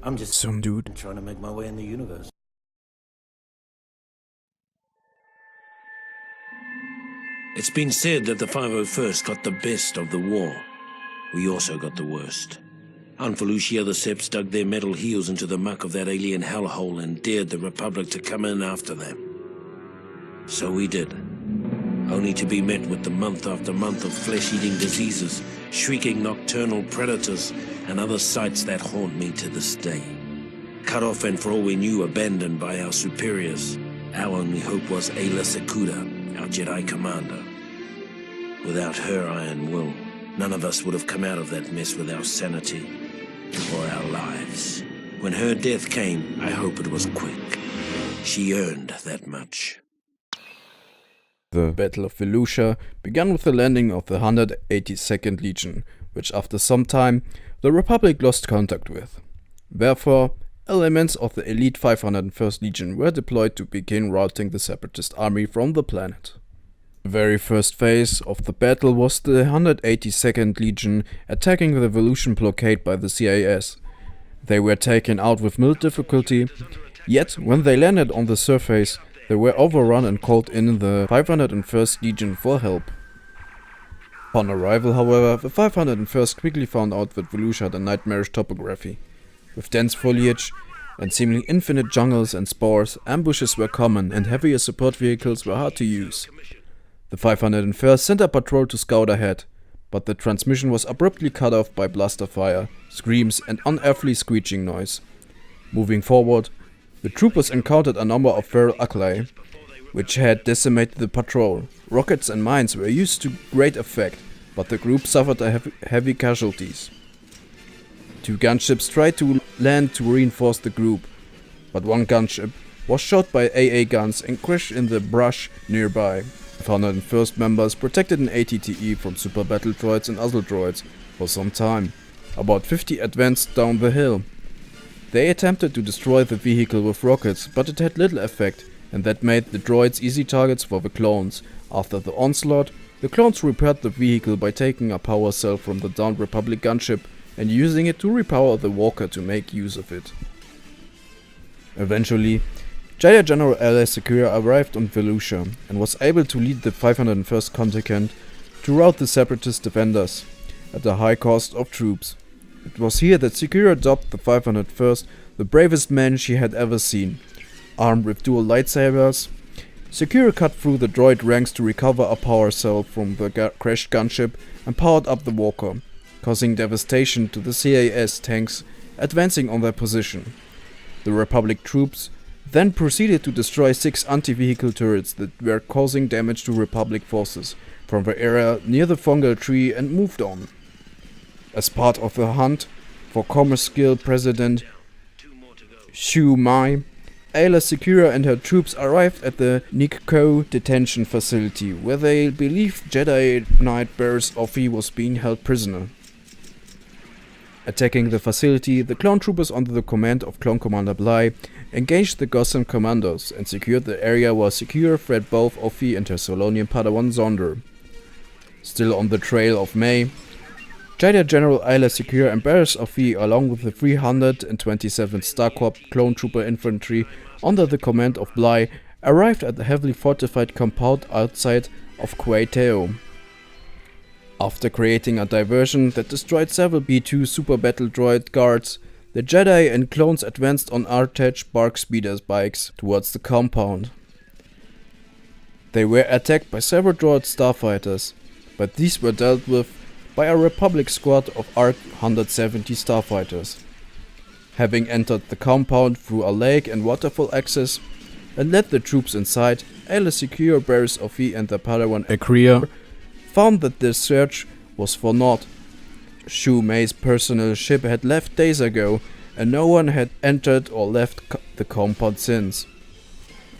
I'm just some dude. trying to make my way in the universe. It's been said that the 501st got the best of the war. We also got the worst. On Felucia, the Seps dug their metal heels into the muck of that alien hellhole and dared the Republic to come in after them. So we did. Only to be met with the month after month of flesh-eating diseases, shrieking nocturnal predators, and other sights that haunt me to this day. Cut off and for all we knew, abandoned by our superiors. Our only hope was Ayla Secura, our Jedi commander. Without her iron will, none of us would have come out of that mess with our sanity or our lives. When her death came, I hope it was quick. She earned that much. The Battle of Felucia began with the landing of the 182nd Legion, which after some time the Republic lost contact with. Therefore, elements of the elite 501st Legion were deployed to begin routing the Separatist army from the planet. The very first phase of the battle was the 182nd Legion attacking the Volusian blockade by the CIS. They were taken out with mild difficulty, yet when they landed on the surface, they were overrun and called in the 501st Legion for help. Upon arrival, however, the 501st quickly found out that Felucia had a nightmarish topography. With dense foliage and seemingly infinite jungles and spores, ambushes were common and heavier support vehicles were hard to use. The 501st sent a patrol to scout ahead, but the transmission was abruptly cut off by blaster fire, screams and unearthly screeching noise. Moving forward, the troopers encountered a number of feral Acklay, which had decimated the patrol. Rockets and mines were used to great effect, but the group suffered heavy casualties. 2 gunships tried to land to reinforce the group, but one gunship was shot by AA guns and crashed in the brush nearby. The 501st members protected an ATTE from super battle droids and other droids for some time. About 50 advanced down the hill. They attempted to destroy the vehicle with rockets, but it had little effect, and that made the droids easy targets for the clones. After the onslaught, the clones repaired the vehicle by taking a power cell from the downed Republic gunship and using it to repower the walker to make use of it. Eventually, Jedi General Ayla Secura arrived on Felucia and was able to lead the 501st contingent to rout the Separatist defenders, at a high cost of troops. It was here that Secura dubbed the 501st the bravest man she had ever seen. Armed with dual lightsabers, Secura cut through the droid ranks to recover a power cell from the crashed gunship and powered up the walker, causing devastation to the CIS tanks advancing on their position. The Republic troops then proceeded to destroy 6 anti-vehicle turrets that were causing damage to Republic forces from the area near the fungal tree and moved on. As part of the hunt for Commerce Guild President Shu Mai, Ayla Secura and her troops arrived at the Nikko detention facility, where they believed Jedi Knight Barriss Offee was being held prisoner. Attacking the facility, the clone troopers under the command of Clone Commander Bly engaged the Gotham commandos and secured the area while Secura fled both Offee and her Solonian Padawan Zonder. Still on the trail of May, Jedi General Ayla Secura and Barriss Offee, along with the 327th Star Corps clone trooper infantry under the command of Bly, arrived at the heavily fortified compound outside of Quaiteo. After creating a diversion that destroyed several B-2 super battle droid guards, the Jedi and clones advanced on Artech bark speeder bikes towards the compound. They were attacked by several droid starfighters, but these were dealt with by a Republic squad of ARC-170 starfighters. Having entered the compound through a lake and waterfall access and led the troops inside, Ayla Secura, Barriss Offee and the Padawan Akria found that their search was for naught. Shu Mei's personal ship had left days ago, and no one had entered or left the compound since.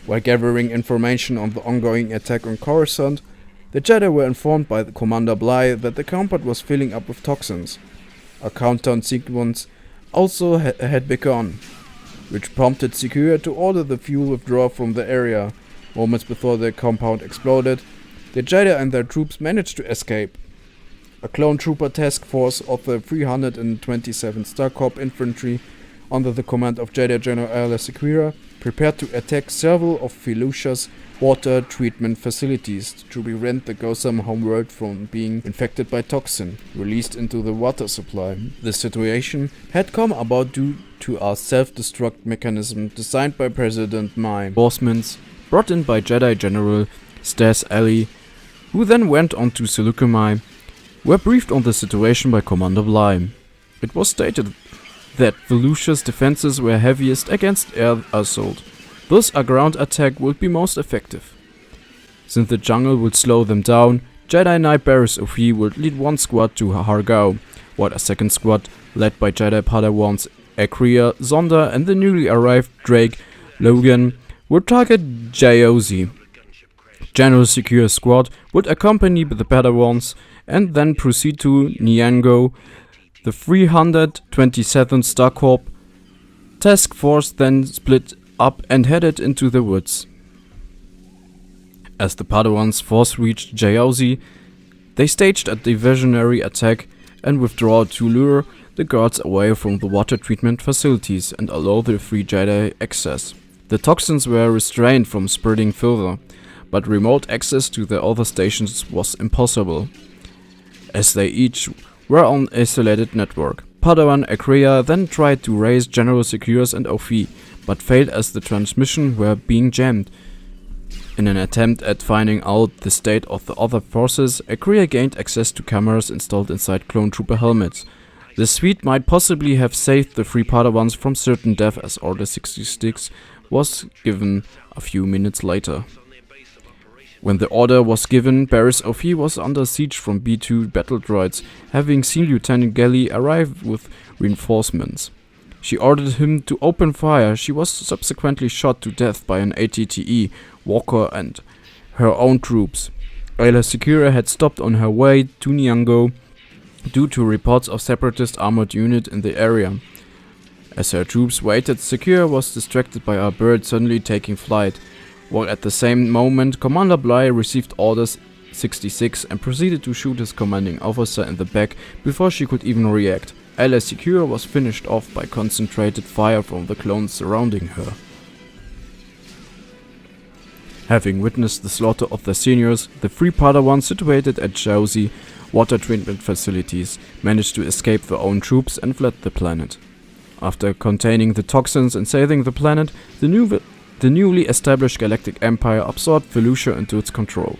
While gathering information on the ongoing attack on Coruscant, the Jedi were informed by Commander Bly that the compound was filling up with toxins. A countdown sequence also had begun, which prompted Secura to order the fuel withdraw from the area. Moments before the compound exploded, the Jedi and their troops managed to escape. A clone trooper task force of the 327th Star Corps infantry under the command of Jedi General Ayla Secura, prepared to attack several of Felucia's water treatment facilities to prevent the Gotham homeworld from being infected by toxin released into the water supply. This situation had come about due to a self-destruct mechanism designed by President Mai. Reinforcements brought in by Jedi General Stas Ali, who then went on to Seleucumai, were briefed on the situation by Commander Bly. It was stated that Felucia's defenses were heaviest against air assault. Thus a ground attack would be most effective. Since the jungle would slow them down, Jedi Knight Barriss Offee would lead one squad to Hargau, while a second squad, led by Jedi Padawans Akria, Zonda and the newly arrived Drake Logan, would target Jaozi. General Secure squad would accompany the Padawans and then proceed to Niango. The 327th Star Corps task force then split up and headed into the woods. As the Padawans' force reached Jaozi, they staged a diversionary attack and withdrew to lure the guards away from the water treatment facilities and allow the free Jedi access. The toxins were restrained from spreading further, but remote access to the other stations was impossible, as they each were on an isolated network. Padawan Akria then tried to raise General Secures and Offee, but failed as the transmission were being jammed. In an attempt at finding out the state of the other forces, Akria gained access to cameras installed inside clone trooper helmets. This feat might possibly have saved the three Padawans from certain death, as Order 66 was given a few minutes later. When the order was given, Barriss Offee was under siege from B-2 battle droids, having seen Lieutenant Gelly arrive with reinforcements. She ordered him to open fire. She was subsequently shot to death by an ATTE, Walker and her own troops. Ayla Secura had stopped on her way to Niango due to reports of separatist armored unit in the area. As her troops waited, Secura was distracted by a bird suddenly taking flight, while at the same moment Commander Bly received Orders 66 and proceeded to shoot his commanding officer in the back before she could even react. Ayla Secura was finished off by concentrated fire from the clones surrounding her. Having witnessed the slaughter of their seniors, the three Padawans situated at Jaozi water treatment facilities managed to escape their own troops and fled the planet. After containing the toxins and saving the planet, the newly established Galactic Empire absorbed Felucia into its control.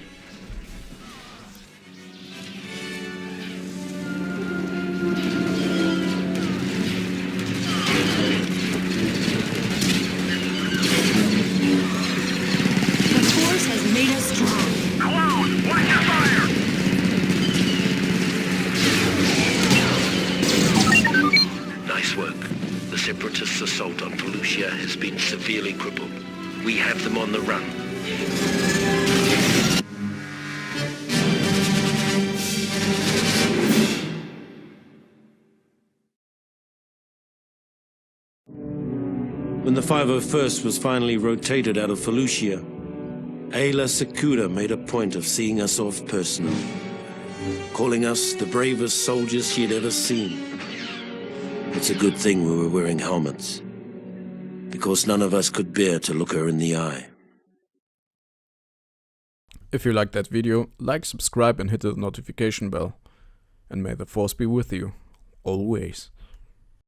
Separatists' assault on Felucia has been severely crippled. We have them on the run. When the 501st was finally rotated out of Felucia, Ayla Secura made a point of seeing us off personally, calling us the bravest soldiers she had ever seen. It's a good thing we were wearing helmets, because none of us could bear to look her in the eye. If you liked that video, like, subscribe and hit the notification bell. And may the Force be with you, always.